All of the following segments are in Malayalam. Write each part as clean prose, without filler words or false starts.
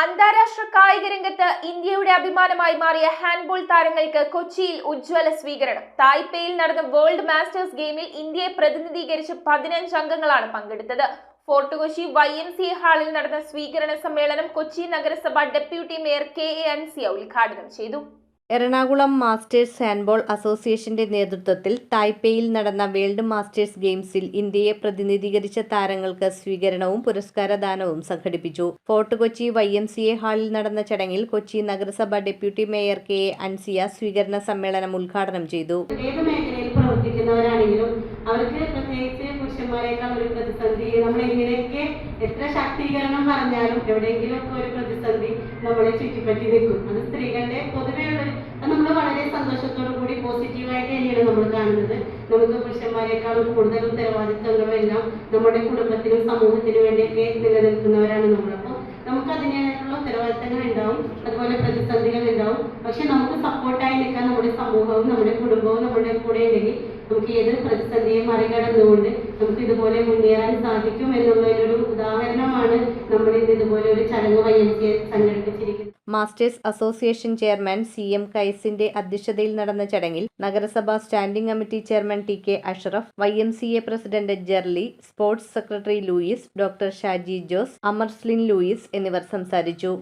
അന്താരാഷ്ട്ര കായിക രംഗത്ത് ഇന്ത്യയുടെ അഭിമാനമായി മാറിയ ഹാൻഡ്ബോൾ താരങ്ങൾക്ക് കൊച്ചിയിൽ ഉജ്ജ്വല സ്വീകരണം. തായ്പേയിൽ നടന്ന വേൾഡ് മാസ്റ്റേഴ്സ് ഗെയിമിൽ ഇന്ത്യയെ പ്രതിനിധീകരിച്ച് 15 അംഗങ്ങളാണ് പങ്കെടുത്തത്. ഫോർട്ട് കൊച്ചി YMCA ഹാളിൽ നടന്ന സ്വീകരണ സമ്മേളനം കൊച്ചി നഗരസഭ ഡെപ്യൂട്ടി മേയർ KA അൻസിയ ഉദ്ഘാടനം ചെയ്തു. എറണാകുളം മാസ്റ്റേഴ്സ് ഹാൻഡ്ബോൾ അസോസിയേഷന്റെ നേതൃത്വത്തിൽ തായ്പേയിൽ നടന്ന വേൾഡ് മാസ്റ്റേഴ്സ് ഗെയിംസിൽ ഇന്ത്യയെ പ്രതിനിധീകരിച്ച താരങ്ങൾക്ക് സ്വീകരണവും പുരസ്കാരദാനവും സംഘടിപ്പിച്ചു. ഫോർട്ട് കൊച്ചി YMCA ഹാളിൽ നടന്ന ചടങ്ങിൽ കൊച്ചി നഗരസഭ ഡെപ്യൂട്ടി മേയർ KA അൻസിയ സ്വീകരണ സമ്മേളനം ഉദ്ഘാടനം ചെയ്തു. ഏത് മേഖലയിൽ പ്രവർത്തിക്കുന്നവരാണെങ്കിലും അവർക്ക് പ്രത്യേകിച്ച് പുരുഷന്മാരെക്കാൾ ഒരു പ്രതിസന്ധി, നമ്മൾ എങ്ങനെയൊക്കെ എത്ര ശാക്തീകരണം പറഞ്ഞാലും എവിടെയെങ്കിലും ഒക്കെ ഒരു പ്രതിസന്ധി നമ്മളെ ചുറ്റിപ്പറ്റി നിൽക്കും. അത് സ്ത്രീകളുടെ പൊതുവെയുള്ളൊരു, നമ്മൾ വളരെ സന്തോഷത്തോടു കൂടി പോസിറ്റീവായിട്ട് തന്നെയാണ് നമ്മൾ കാണുന്നത്. നമുക്ക് പുരുഷന്മാരെക്കാളും കൂടുതൽ ഉത്തരവാദിത്തങ്ങളും എല്ലാം നമ്മുടെ കുടുംബത്തിനും സമൂഹത്തിനും വേണ്ടിയൊക്കെ നിലനിൽക്കുന്നവരാണ് നമ്മളപ്പോൾ നമുക്ക് അതിനായിട്ടുള്ള ഉത്തരവാദിത്തങ്ങൾ ഉണ്ടാവും, അതുപോലെ പ്രതിസന്ധികൾ ഉണ്ടാവും. പക്ഷെ നമുക്ക് സപ്പോർട്ടായി നിൽക്കാൻ നമ്മുടെ സമൂഹവും നമ്മുടെ കുടുംബവും നമ്മുടെ കൂടെ ഉണ്ടെങ്കിൽ നമുക്ക് ഏതൊരു പ്രതിസന്ധിയെ മറികടന്നുകൊണ്ട് നമുക്ക് ഇതുപോലെ മുന്നേറാൻ സാധിക്കും എന്നുള്ളൊരു ഉദാഹരണമാണ് നമ്മൾ ഇന്ന് ഇതുപോലെ ഒരു ചടങ്ങ് YMCA സംഘടിപ്പിച്ചിരിക്കുന്നത്. മാസ്റ്റേഴ്സ് അസോസിയേഷൻ ചെയർമാൻ CM കൈസിന്റെ അധ്യക്ഷതയിൽ നടന്ന ചടങ്ങിൽ നഗരസഭാ standing committee chairman TK Ashraf, YMCA president Jerly, sports secretary Louis, doctor Shaji Jose, അമർസ്ലിൻ ലൂയിസ് എന്നിവർ സംസാരിച്ചു.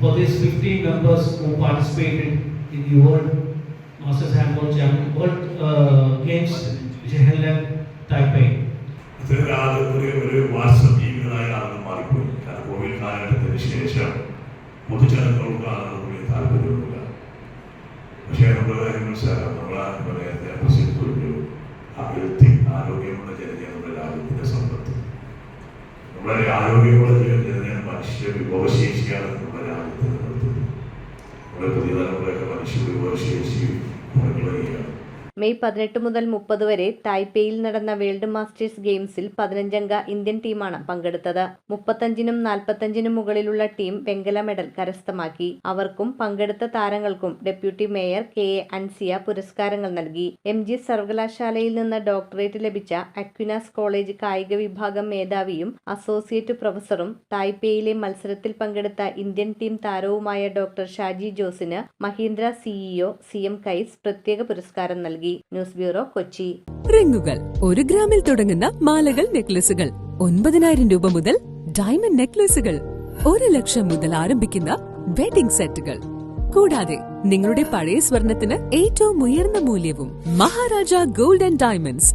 For these 15 members who participated in the World Masters Handball Games which are held at Taipei. ഒരു വാട്സപ്പ് ജീവിതമായി ആളുകൾ മാറിപ്പോയി. കാരണം കോവിഡ് കാലഘട്ടത്തിന് ശേഷം പൊതുജനങ്ങൾക്ക് ആളുകൾക്ക് താല്പര്യമില്ല. പക്ഷേ നമ്മളെ നേരത്തെ പ്രസിദ്ധ ഹെൽത്തി ആരോഗ്യമുള്ള ജനതയെ നമ്മുടെ രാജ്യത്തിന്റെ സമ്പത്ത്. വളരെ ആരോഗ്യമുള്ള ജനതയാണ് മനുഷ്യ വിഭവശേഷിയാണ് നമ്മുടെ രാജ്യത്ത് നിലനിർത്തുന്നത്. നമ്മുടെ പുതിയ തലമുറയൊക്കെ മനുഷ്യ വിഭവശേഷി കുറഞ്ഞു വരികയാണ്. മെയ് 18 മുതൽ 30 വരെ തായ്പേയിൽ നടന്ന വേൾഡ് മാസ്റ്റേഴ്സ് ഗെയിംസിൽ 15-അംഗ ഇന്ത്യൻ ടീമാണ് പങ്കെടുത്തത്. 35-നും 45-നും മുകളിലുള്ള ടീം വെങ്കല മെഡൽ കരസ്ഥമാക്കി. അവർക്കും പങ്കെടുത്ത താരങ്ങൾക്കും ഡെപ്യൂട്ടി മേയർ KA അൻസിയ പുരസ്കാരങ്ങൾ നൽകി. MG സർവകലാശാലയിൽ നിന്ന് ഡോക്ടറേറ്റ് ലഭിച്ച അക്വിനാസ് കോളേജ് കായിക വിഭാഗം മേധാവിയും അസോസിയേറ്റ് പ്രൊഫസറും തായ്പേയിലെ മത്സരത്തിൽ പങ്കെടുത്ത ഇന്ത്യൻ ടീം താരവുമായ ഡോക്ടർ ഷാജി ജോസിന് മഹീന്ദ്ര CEO CM കൈസ് പ്രത്യേക പുരസ്കാരം നൽകി. News bureau, Kochi. റിങ്ങുകൾ 1 ഗ്രാമിൽ തുടങ്ങുന്ന മാലകൾ, നെക്ലസുകൾ 9,000 രൂപ മുതൽ ഡയമണ്ട് നെക്ലസുകൾ 1 ലക്ഷം മുതൽ ആരംഭിക്കുന്ന വെഡിംഗ് സെറ്റുകൾ, കൂടാതെ നിങ്ങളുടെ പഴയ സ്വർണത്തിന് ഏറ്റവും ഉയർന്ന മൂല്യവും. Maharaja gold and diamonds,